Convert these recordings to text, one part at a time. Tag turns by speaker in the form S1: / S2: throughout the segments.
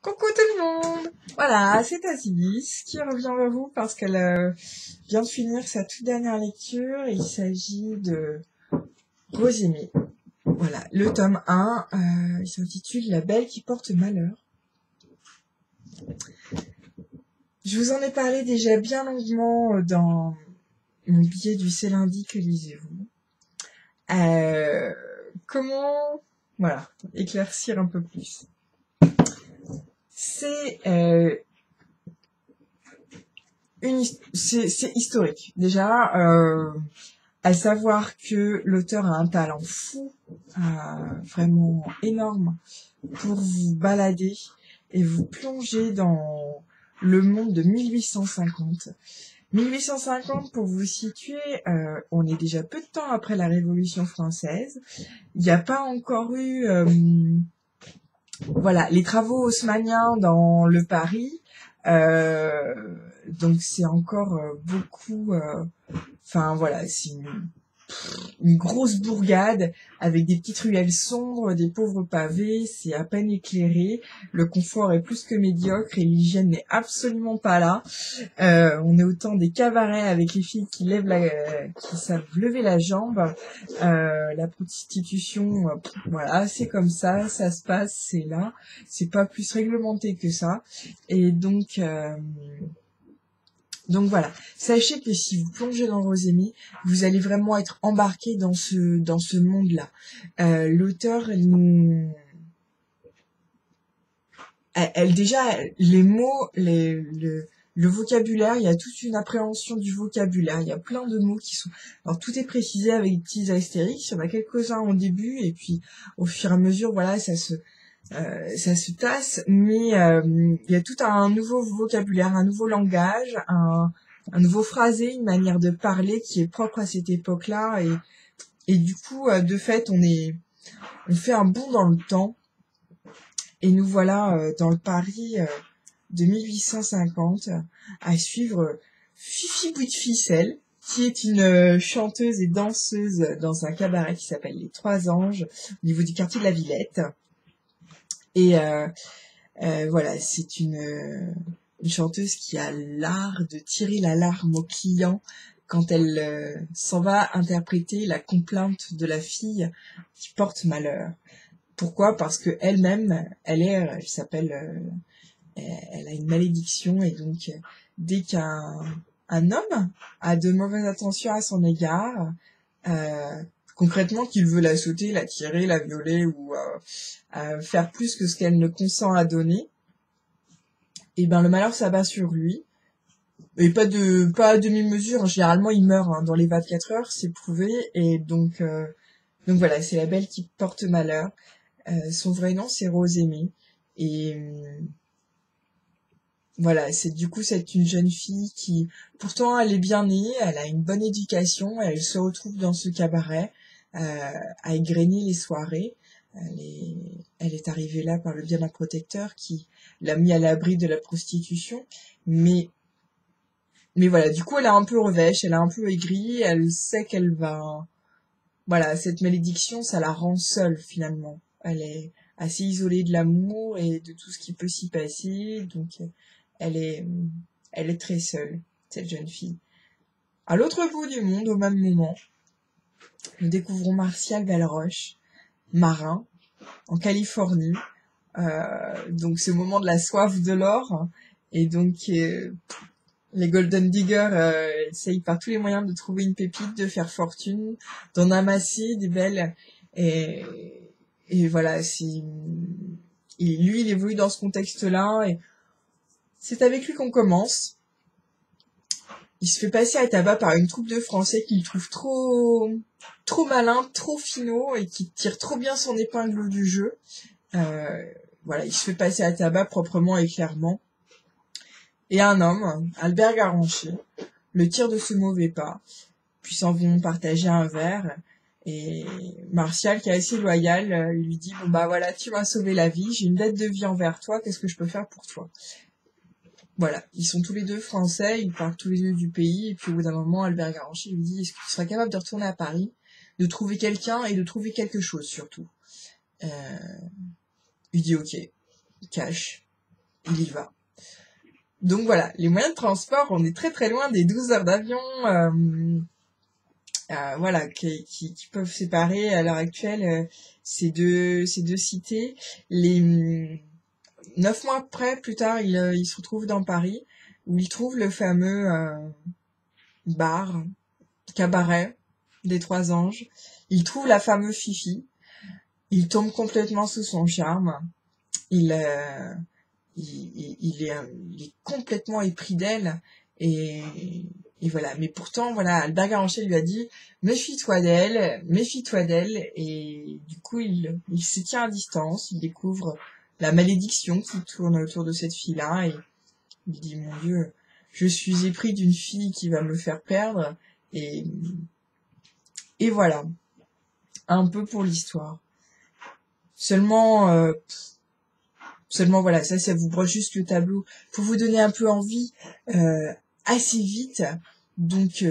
S1: Coucou tout le monde. Voilà, c'est Asilis qui revient vers vous parce qu'elle vient de finir sa toute dernière lecture. Il s'agit de Rosémie. Voilà, le tome 1, il s'intitule La belle qui porte malheur. Je vous en ai parlé déjà bien longuement dans mon billet du C'est lundi que lisez-vous. Comment, voilà, éclaircir un peu plus. C'est historique. Déjà, à savoir que l'auteur a un talent fou, vraiment énorme, pour vous balader et vous plonger dans le monde de 1850. 1850, pour vous situer, on est déjà peu de temps après la Révolution française. Il n'y a pas encore eu voilà, les travaux haussmanniens dans le Paris. Donc c'est encore beaucoup... Enfin voilà, c'est une grosse bourgade avec des petites ruelles sombres, des pauvres pavés, c'est à peine éclairé, le confort est plus que médiocre et l'hygiène n'est absolument pas là. On est autant des cabarets avec les filles qui savent lever la jambe. La prostitution, voilà, c'est comme ça se passe, c'est là, c'est pas plus réglementé que ça. Et donc voilà, sachez que si vous plongez dans Rosémie, vous allez vraiment être embarqué dans ce monde-là. L'auteur elle déjà les mots, le vocabulaire, il y a toute une appréhension du vocabulaire. Il y a plein de mots qui sont, alors tout est précisé avec des petits astérix. Il y en a quelques-uns au début et puis au fur et à mesure, voilà, ça se tasse, mais il y a tout un nouveau vocabulaire, un nouveau langage, un nouveau phrasé, une manière de parler qui est propre à cette époque-là, et du coup, de fait, on fait un bond dans le temps, et nous voilà dans le Paris de 1850 à suivre Fifi Bout de Ficelle, qui est une chanteuse et danseuse dans un cabaret qui s'appelle Les Trois Anges, au niveau du quartier de la Villette. Et voilà, c'est une chanteuse qui a l'art de tirer la larme au client quand elle s'en va interpréter la complainte de la fille qui porte malheur. Pourquoi ? Parce que elle-même, elle a une malédiction, et donc dès qu'un homme a de mauvaises intentions à son égard, concrètement qu'il veut la sauter, la tirer, la violer ou faire plus que ce qu'elle ne consent à donner, et ben le malheur s'abat sur lui. Et pas à demi-mesure, généralement il meurt dans les 24 heures, c'est prouvé, et donc voilà, c'est la belle qui porte malheur. Son vrai nom c'est Rosémie, et voilà, c'est une jeune fille qui, pourtant elle est bien née, elle a une bonne éducation, elle se retrouve dans ce cabaret à égrener les soirées. Elle est arrivée là par le biais d'un protecteur qui l'a mis à l'abri de la prostitution, mais voilà, du coup elle a un peu revêche, elle a un peu aigri, elle sait qu'elle va, voilà, cette malédiction, ça la rend seule finalement. Elle est assez isolée de l'amour et de tout ce qui peut s'y passer, donc elle est très seule, cette jeune fille. À l'autre bout du monde, au même moment, nous découvrons Martial Belroche, marin, en Californie. Donc c'est au moment de la soif de l'or, et donc les Golden Diggers essayent par tous les moyens de trouver une pépite, de faire fortune, d'en amasser des belles, et voilà, lui il évolue dans ce contexte-là, et c'est avec lui qu'on commence. Il se fait passer à tabac par une troupe de Français qu'il trouve trop malin, trop finot, et qui tire trop bien son épingle du jeu. Voilà, il se fait passer à tabac proprement et clairement. Et un homme, Albert Garancher, le tire de ce mauvais pas, puis s'en vont partager un verre. Et Martial, qui est assez loyal, lui dit « Bon bah voilà, tu m'as sauvé la vie, j'ai une dette de vie envers toi, qu'est-ce que je peux faire pour toi ?» Voilà, ils sont tous les deux français, ils partent tous les deux du pays, et puis au bout d'un moment, Albert Garancher lui dit « Est-ce que tu seras capable de retourner à Paris, de trouver quelqu'un et de trouver quelque chose surtout ?» Il dit « Ok, cash. » il y va. Donc voilà, les moyens de transport, on est très très loin des 12 heures d'avion voilà, qui peuvent séparer à l'heure actuelle ces deux cités. Les 9 mois après, plus tard, il se retrouve dans Paris, où il trouve le fameux bar, cabaret des Trois Anges. Il trouve la fameuse Fifi. Il tombe complètement sous son charme. Il est complètement épris d'elle. Et, et voilà. Mais pourtant, voilà, Albert Garancher lui a dit, méfie-toi d'elle, méfie-toi d'elle. Et du coup, il se tient à distance. Il découvre la malédiction qui tourne autour de cette fille-là. Et il dit, mon Dieu, je suis épris d'une fille qui va me faire perdre. Et voilà. Un peu pour l'histoire. Seulement voilà, ça vous broche juste le tableau pour vous donner un peu envie assez vite. Donc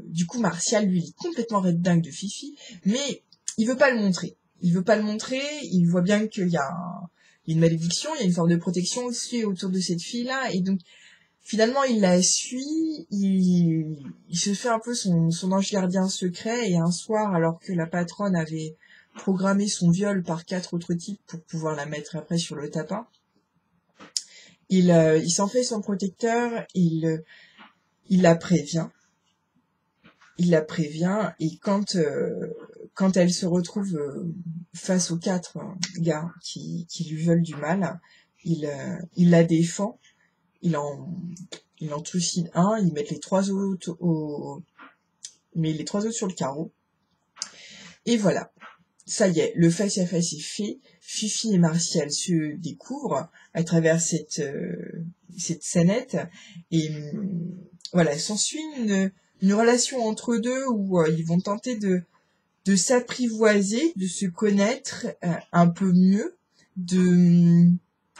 S1: du coup Martial lui il est complètement red dingue de Fifi, mais il veut pas le montrer. Il voit bien qu'il y a une malédiction, il y a une forme de protection aussi autour de cette fille-là, et donc finalement il la suit, il se fait un peu son ange gardien secret, et un soir, alors que la patronne avait programmé son viol par 4 autres types pour pouvoir la mettre après sur le tapin, il s'en fait son protecteur, il la prévient, et quand elle se retrouve face aux 4 gars qui lui veulent du mal, il la défend, il en trucide un, il met les 3 autres sur le carreau, et voilà. Ça y est, le face-à-face est fait. Fifi et Martial se découvrent à travers cette scénette. Et voilà, s'ensuit une relation entre eux deux où ils vont tenter de s'apprivoiser, de se connaître un peu mieux,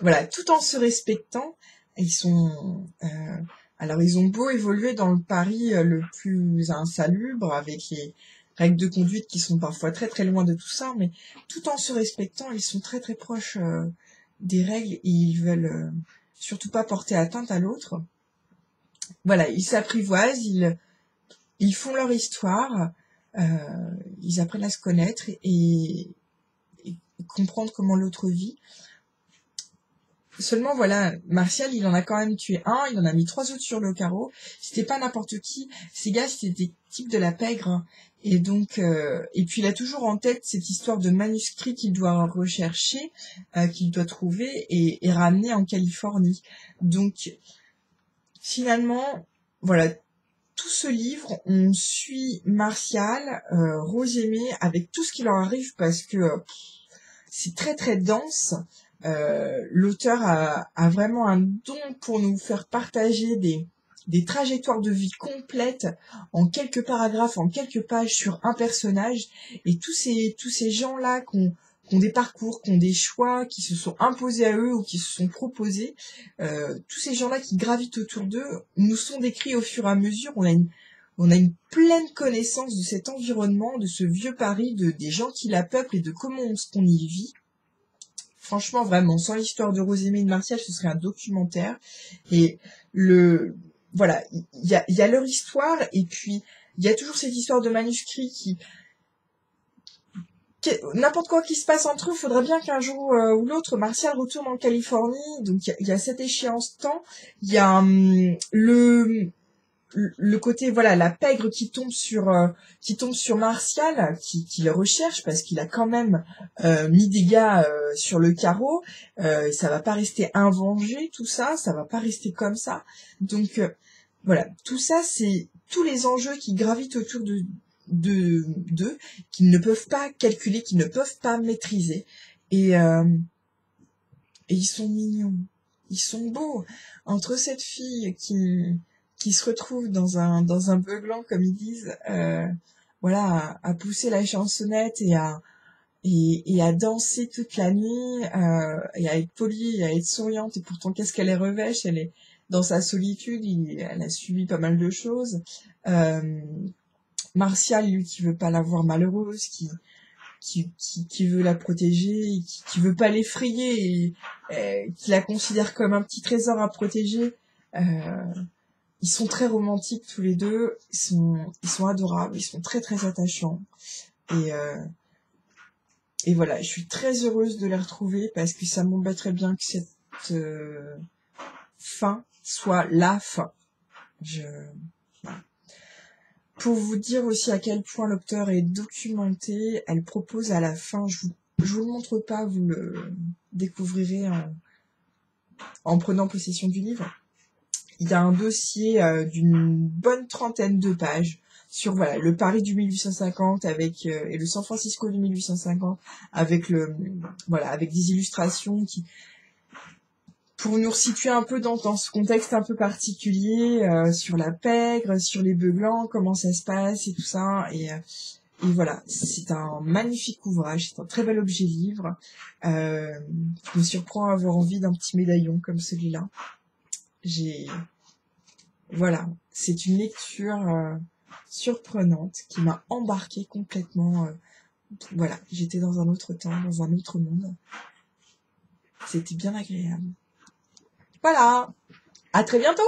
S1: voilà, tout en se respectant. Ils ont beau évoluer dans le Paris le plus insalubre, avec les règles de conduite qui sont parfois très très loin de tout ça, mais tout en se respectant, ils sont très très proches des règles, et ils veulent surtout pas porter atteinte à l'autre. Voilà, ils s'apprivoisent, ils font leur histoire, ils apprennent à se connaître et comprendre comment l'autre vit. Seulement voilà, Martial, il en a quand même tué un, il en a mis 3 autres sur le carreau. C'était pas n'importe qui. Ces gars, c'était des types de la pègre. Et donc, et puis il a toujours en tête cette histoire de manuscrit qu'il doit rechercher, qu'il doit trouver et ramener en Californie. Donc, finalement, voilà, tout ce livre, on suit Martial, Rosemée, avec tout ce qui leur arrive, parce que c'est très très dense. L'auteur a vraiment un don pour nous faire partager des trajectoires de vie complètes en quelques paragraphes, en quelques pages sur un personnage, et tous ces gens-là qui ont des parcours, qui ont des choix, qui se sont imposés à eux ou qui se sont proposés, tous ces gens-là qui gravitent autour d'eux nous sont décrits au fur et à mesure. On a une pleine connaissance de cet environnement, de ce vieux Paris, des gens qui la peuplent et de comment on y vit. Franchement, vraiment, sans l'histoire de Rosemée et de Martial, ce serait un documentaire. Et voilà, il y a leur histoire, et puis il y a toujours cette histoire de manuscrit n'importe quoi qui se passe entre eux, faudrait bien qu'un jour ou l'autre, Martial retourne en Californie. Donc il y a cette échéance temps. Il y a le côté, voilà, la pègre qui tombe sur Martial, qui le recherche parce qu'il a quand même mis des gars sur le carreau. Ça va pas rester invengé, tout ça, ça va pas rester comme ça. Donc voilà, tout ça, c'est tous les enjeux qui gravitent autour d'eux, qu'ils ne peuvent pas calculer, qu'ils ne peuvent pas maîtriser. Et ils sont mignons, ils sont beaux. Entre cette fille qui se retrouve dans un beuglant, comme ils disent, voilà, à pousser la chansonnette et à danser toute la nuit, et à être polie, et à être souriante, et pourtant qu'est-ce qu'elle est revêche, elle est dans sa solitude, elle a subi pas mal de choses. Martial, lui, qui veut pas la voir malheureuse, qui veut la protéger, et qui veut pas l'effrayer, et qui la considère comme un petit trésor à protéger. Ils sont très romantiques tous les deux, ils sont adorables, ils sont très très attachants. Et voilà, je suis très heureuse de les retrouver parce que ça m'embêterait bien que cette fin soit la fin. Voilà. Pour vous dire aussi à quel point l'auteur est documenté, elle propose à la fin, je vous le montre pas, vous le découvrirez en prenant possession du livre. Il y a un dossier d'une bonne trentaine de pages sur voilà le Paris du 1850 avec et le San Francisco du 1850 avec avec des illustrations qui pour nous resituer un peu dans ce contexte un peu particulier sur la pègre, sur les bœufs blancs, comment ça se passe et tout ça et voilà, c'est un magnifique ouvrage, c'est un très bel objet livre. Je me surprends à avoir envie d'un petit médaillon comme celui-là. Voilà, c'est une lecture surprenante qui m'a embarquée complètement. Voilà, j'étais dans un autre temps, dans un autre monde. C'était bien agréable. Voilà, à très bientôt!